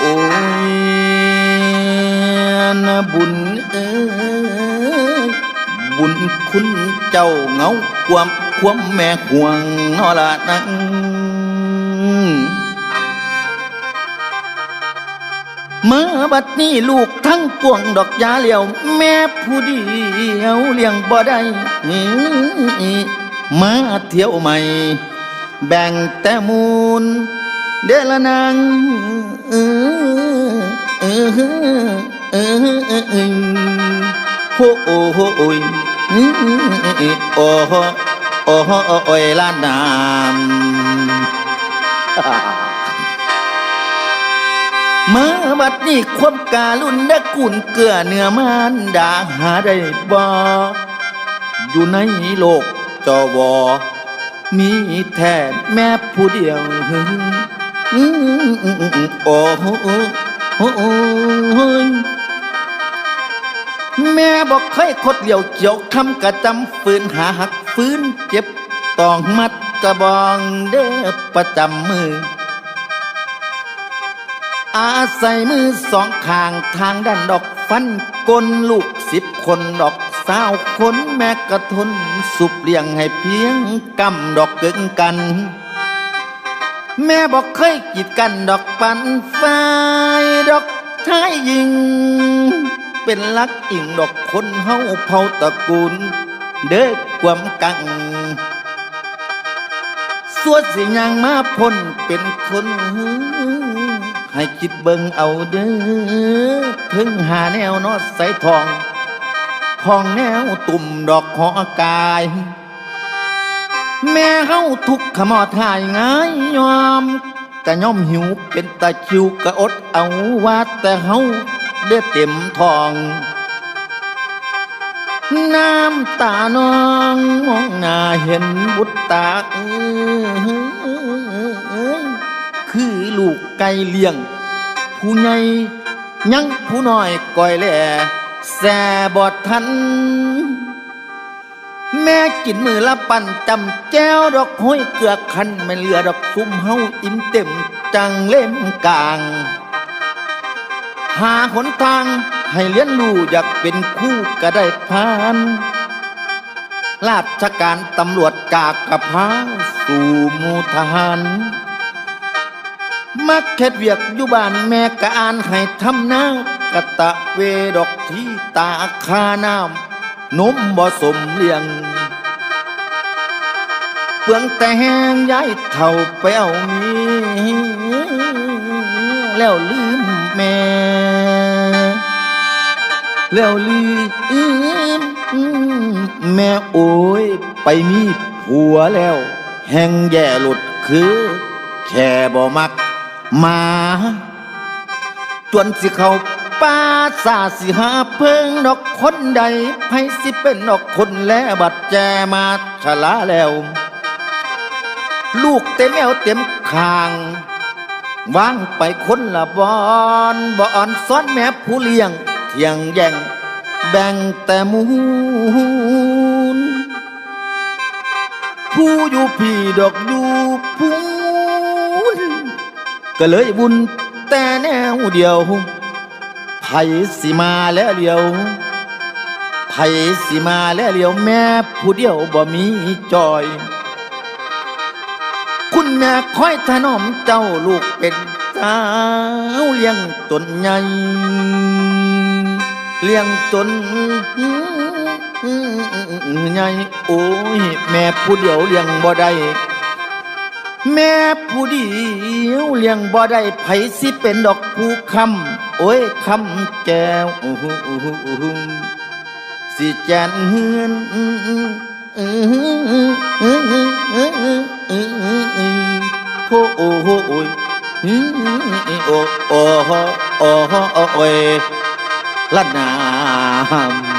อ้ยนะบุญเอ้ยบุญคุณเจ้าเงาความแม่ห่วงนอละนังเมื่อบัดนี้ลูกทั้งปวงดอกยาเหลียวแม่ผู้เดียวเลี้ยงบ่ได้มาเที่ยวใหม่แบ่งแต่มูลเดลนางโอ้โอ้โอ้โอ้ยโอ้โอ้โอ้ยละนามเมื่อบัดนี้ความกาลุนได้กุนเกลือเนื้อมันดาหาได้บ่อยู่ในโลกจวมีแท้แม่ผู้เดียวโอ้โอ้แม่บอกเคยคดเหลี่ยวเกี่ยวคำกระจำฝืนหาหักฟื้นเจ็บต้องมัดกระบองเด้อประจำมืออาศัยมือสองข้างทางด้านดอกฟันกลลูก10 คนดอกสาวคนแม่กระทนสุบเลี้ยงให้เพียงกำดอกกึ่งกันแม่บอกเคยกีดกันดอกปันฝ้ายดอกท้ายยิงเป็นลักอิงดอกคนเฮาเผ่าตระกูลเด้อความกังสวดสิยังมาพ้นเป็นคนให้คิดเบิ่งเอาเด้อถึงหาแนวนอดใส่ทองทองแนวตุ่มดอกหอกายแม่เฮาทุกขมอดหายง่ายยอมกะย่อมหิวเป็นตาคิวกะอดเอาว่าแต่เฮาได้เต็มทองน้ำตาน้องมองหน้าเห็นบุตรตาคือลูกไก่เลี้ยงผู้ใหญ่ยังผู้น้อยก่อยแหล่แส่บอดทันแม่กินมือละปั่นจำแก้วดอกห้อยเกลือคันไม่เหลือดอกซุ่มเฮาอิ่มเต็มจังเล่มกลางหาหนทางให้เลี้ยนลูกอยากเป็นคู่ก็ได้พานราชการตำรวจกากกระพาสู่หมู่ทหารมักเข็ดเวียกอยู่บ้านแม่กะอ่านให้ทำนากะตะเวดอกที่ตาคาน้ำนมบ่สมเลี้ยงเปลืองแต่แห้งย้ายเท่าไปเอามีแล้วลืมแม่แล้วลืมแม่โอ้ยไปมีผัวแล้วแห่งแย่หลุดคือแค่บ่มักมาจวนสิเขาป้าสาสิหาเพิ่งดอกคนใดให้สิเป็นดอกคนและบัดแจมาชะลาแล้วลูกเต็มแอวเต็มคางวางไปคนละบอนซ้อนแม่ผู้เลี้ยงเที่ยงแย่งแบ่งแต่มูลผู้อยู่พี่ดอกอยู่พูนก็เลยบุญแต่แนวเดียวไผสิมาแล้วเดียวไผสิมาแล้วเดียวแม่ผู้เดียวบ่มีจอยคุณแม่คอยถนอมเจ้าลูกเป็นสาวเลี้ยงตนใหญ่เลี้ยงตนใหญ่โอ้ยแม่ผู้เดียวเลี้ยงบ่ได้แม่ผู้เดียวเลี้ยงบ่ได้ไผสิเป็นดอกผู้คำโอ้ยคำแก้วสิแจนเฮือนโอ้โอ้โอ้โอ้ยโอ้โอ้โอ้โอ้ยละนาม